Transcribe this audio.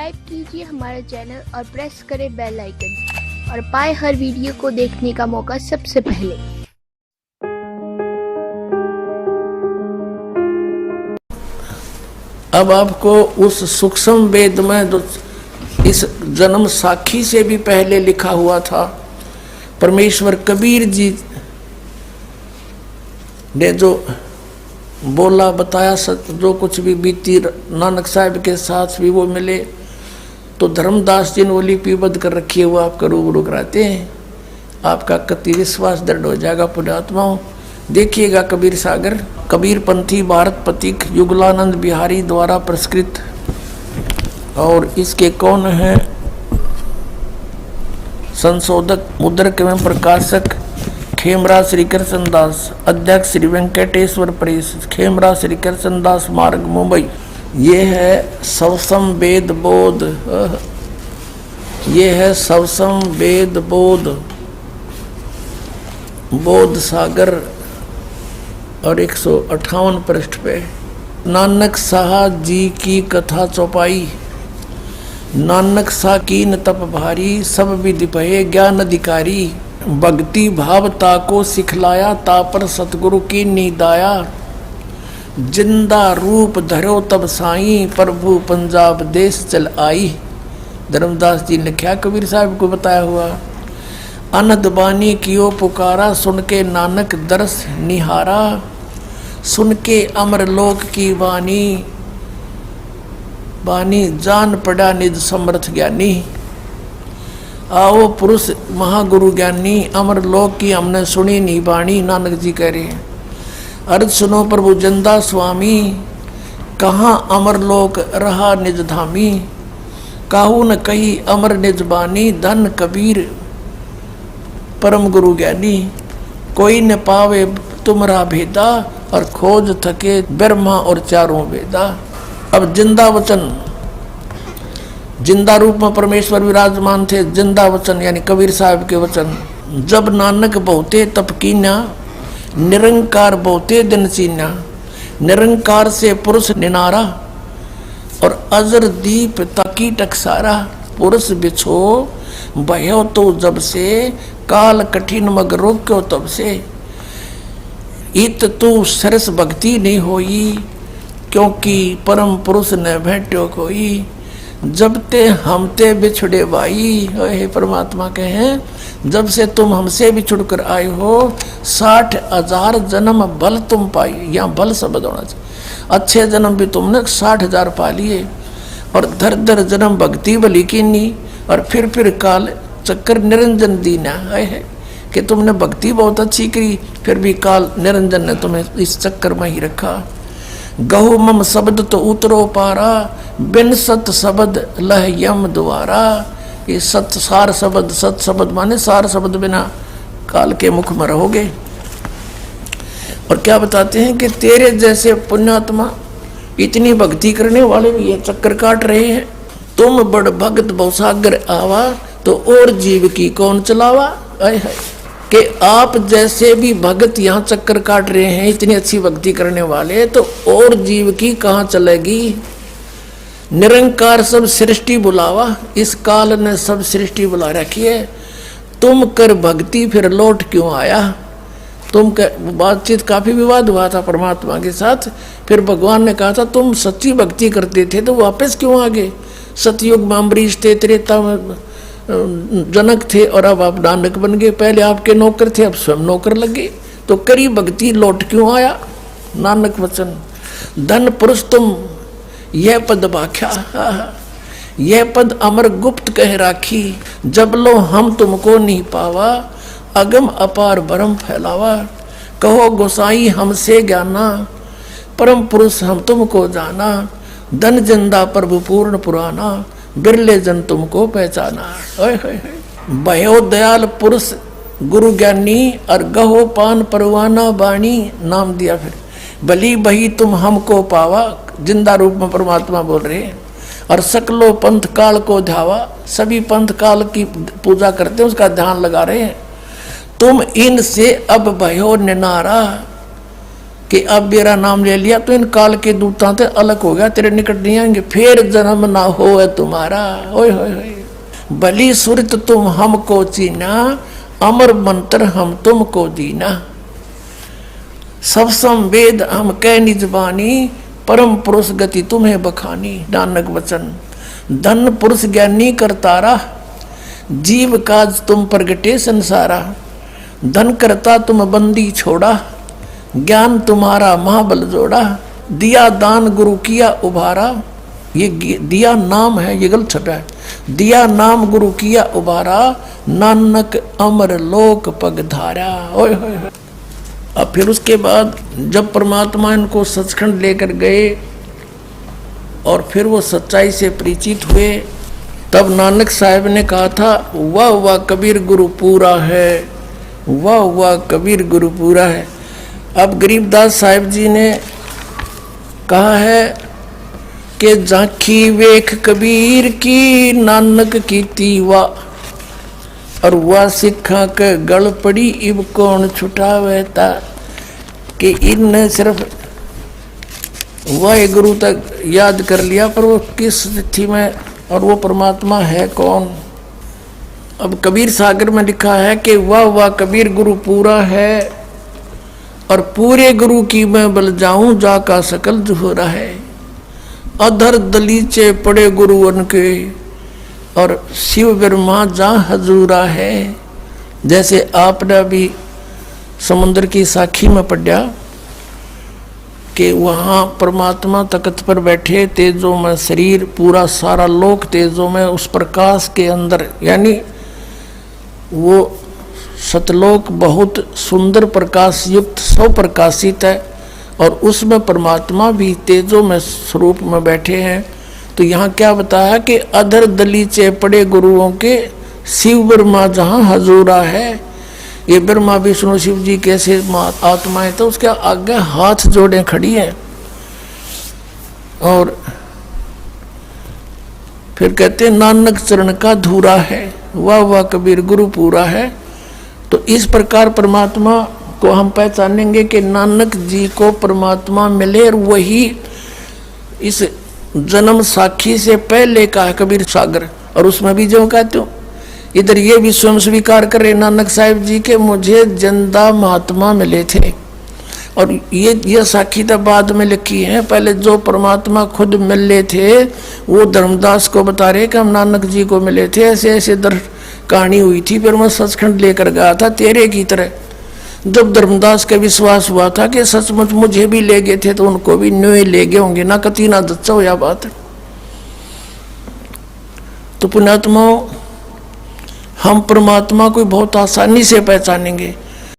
Subscribe कीजिए हमारा channel और प्रेस करें बेल आइकन और पाए हर वीडियो को देखने का मौका सबसे पहले। अब आपको उस सूक्ष्म वेद में जो इस जन्म साखी से भी पहले लिखा हुआ था, परमेश्वर कबीर जी ने जो बोला बताया, जो कुछ भी बीती नानक साहब के साथ भी वो मिले, तो धर्मदास जी ने वो लिपिबद्ध कर रखी है, वो आपका रूबरू कराते हैं। आपका कति विश्वास दृढ़ हो जाएगा पुण्यात्माओं। देखिएगा कबीर सागर, कबीर पंथी भारत पथिक युगलानंद बिहारी द्वारा पुरस्कृत, और इसके कौन है संशोधक मुद्रक एवं प्रकाशक खेमराज श्री कृष्ण दास, अध्यक्ष श्री वेंकटेश्वर प्रेस, खेमराज श्री कृष्ण दास मार्ग मुंबई। ये है सवसम वेद बोध, ये है सवसम वेद बोध, बोध सागर, और 158 पृष्ठ पे नानक साहा जी की कथा चौपाई। नानक सा कीन तप भारी, सब विधि भये ज्ञान अधिकारी, भक्ति भाव ताको सिखलाया, तापर सतगुरु की नीदाया, जिंदा रूप धरो तब साई, प्रभु पंजाब देश चल आई। धर्मदास जी ने लिखा, कबीर साहब को बताया हुआ। अनद बानी कियो पुकारा, सुन के नानक दरस निहारा, सुन के अमर लोक की वाणी, बानी जान पड़ा निज समर्थ ज्ञानी। आओ पुरुष महागुरु ज्ञानी, अमर लोक की हमने सुनी नहीं बाणी। नानक जी कह रहे हैं, अर्ज सुनो प्रभु जंदा स्वामी, कहाँ अमर लोक रहा निज धामी, काहू न कही अमर निज बानी, धन कबीर परम गुरु ज्ञानी, कोई न पावे तुमरा भेदा, और खोज थके ब्रह्मा और चारों वेदा। अब जिंदा वचन, जिंदा रूप में परमेश्वर विराजमान थे। जिंदा वचन यानी कबीर साहब के वचन। जब नानक बहुते तप कीन्या, निरंकार बहुते दिन सीन्या, निरंकार से पुरुष निनारा, और अजर दीप तकी टकसारा, पुरुष बिछो भयो तो जब से, काल कठिन मग रोक्यो तब से, इत तू सरस भक्ति नहीं होई, क्योंकि परम पुरुष ने भेंट्यो कोई, जब ते हमते बिछुड़े बाई। हे परमात्मा कहें, जब से तुम हमसे बिछुड़ कर आए हो, 60,000 जन्म बल तुम पाई। यहाँ बल शब्द होना चाहिए। अच्छे जन्म भी तुमने 60,000 पा लिए, और धर धर जन्म भक्ति बलि कीनी, और फिर काल चक्कर निरंजन दीना है कि तुमने भक्ति बहुत अच्छी करी, फिर भी काल निरंजन ने तुम्हें इस चक्कर में ही रखा। गहु मम शब्द तो उतरो पारा, बिन सत शब्द लह यम द्वारा। ये सत सार शब्द, सत शब्द माने सार शब्द बिना काल के मुख में रहोगे। और क्या बताते हैं कि तेरे जैसे पुण्यात्मा इतनी भक्ति करने वाले भी ये चक्कर काट रहे हैं। तुम बड़ भगत बहुसागर आवा, तो और जीव की कौन चलावा। आए है कि आप जैसे भी भगत यहाँ चक्कर काट रहे हैं, इतनी अच्छी भक्ति करने वाले, तो और जीव की कहाँ चलेगी। निरंकार सब सृष्टि बुलावा, इस काल ने सब सृष्टि बुला रखी है। तुम कर भक्ति फिर लौट क्यों आया। तुम बातचीत काफी विवाद हुआ था परमात्मा के साथ। फिर भगवान ने कहा था तुम सच्ची भक्ति करते थे तो वापस क्यों आ गए। सतयुग में अम्बरीश थे, त्रेता में जनक थे, और अब आप नानक बन गए। पहले आपके नौकर थे, अब स्वयं नौकर लगे, तो करी भक्ति लौट क्यों आया। नानक वचन। धन पुरुष तुम यह पद भाख्या, यह पद अमर गुप्त कह राखी, जब लो हम तुमको नहीं पावा, अगम अपार भरम फैलावा। कहो गोसाई हमसे ज्ञाना, परम पुरुष हम तुमको जाना, धन जिंदा प्रभु पूर्ण पुराना, बिरले जन तुमको पहचाना। भयो दयाल पुरुष गुरु ज्ञानी, और गहो पान परवाना बाणी। नाम दिया फिर, भली बही तुम हमको पावा। जिंदा रूप में परमात्मा बोल रहे हैं। और सकलो पंथ काल को ध्यावा, सभी पंथ काल की पूजा करते हैं, उसका ध्यान लगा रहे हैं। तुम इनसे अब भयो निनारा, कि अब मेरा नाम ले लिया तो इन काल के दूतां से अलग हो गया, तेरे निकट नहीं आएंगे, फिर जन्म ना हो तुम्हारा। ओए होए होए, भली सुरत तुम हमको चीना, अमर मंत्र हम तुमको दीना। सब संवेद हम कह निज बानी, परम पुरुष गति तुम्हें बखानी। नानक वचन धन पुरुष ज्ञानी करतारा, जीव काज तुम प्रगटे संसारा। धन करता तुम बंदी छोड़ा, ज्ञान तुम्हारा महाबल जोड़ा। दिया दान गुरु किया उभारा, ये दिया नाम है, ये गलत छपा है। दिया नाम गुरु किया उभारा, नानक अमर लोक पगधारा। ओए होए। अब फिर उसके बाद जब परमात्मा इनको सचखंड लेकर गए और फिर वो सच्चाई से परिचित हुए, तब नानक साहब ने कहा था, वाह वाह कबीर गुरु पूरा है, वाह वाह कबीर गुरु पूरा है। अब गरीबदास साहिब जी ने कहा है कि झांकी वेख कबीर की, नानक की तीवा, और वह सिखा के गल पड़ी, इब कौन छुटावे ता। कि इनने सिर्फ वह गुरु तक याद कर लिया, पर वो किस तिथि में और वो परमात्मा है कौन। अब कबीर सागर में लिखा है कि वाह वाह कबीर गुरु पूरा है, और पूरे गुरु की मैं बल जाऊं, जाका सकल जुहरा है। अधर दलीचे पड़े गुरु उनके, और शिव ब्रह्मा जा हजूरा है। जैसे आपने अभी समुद्र की साखी में पढ़ा कि वहाँ परमात्मा तख्त पर बैठे, तेजों में शरीर, पूरा सारा लोक तेजों में, उस प्रकाश के अंदर, यानी वो सतलोक बहुत सुंदर प्रकाश युक्त स्वप्रकाशित है, और उसमें परमात्मा भी तेजों में स्वरूप में बैठे हैं। तो यहाँ क्या बताया कि अधर दलीचे पड़े गुरुओं के, शिव ब्रह्मा जहाँ हजूरा है। ये ब्रह्मा विष्णु शिव जी कैसे आत्माएं, तो उसके आगे हाथ जोड़े खड़ी हैं। और फिर कहते नानक चरण का धूरा है, वाह वाह कबीर गुरु पूरा है। तो इस प्रकार परमात्मा को हम पहचानेंगे कि नानक जी को परमात्मा मिले, और वही इस जन्म साखी से पहले का है कबीर सागर। और उसमें भी जो कहते हो, इधर ये भी स्वयं स्वीकार करे नानक साहिब जी के मुझे जिंदा महात्मा मिले थे। और ये साखी तो बाद में लिखी है, पहले जो परमात्मा खुद मिले थे वो धर्मदास को बता रहे कि हम नानक जी को मिले थे, ऐसे ऐसे कहानी हुई थी। फिर मैं सचखंड लेकर गया था तेरे की तरह। जब धर्मदास का विश्वास हुआ था कि सचमुच मुझे भी ले गए थे, तो उनको भी न्योय ले गए होंगे ना, कती ना दच्चा हो या बात। तो पुण्यात्माओं, हम परमात्मा को बहुत आसानी से पहचानेंगे।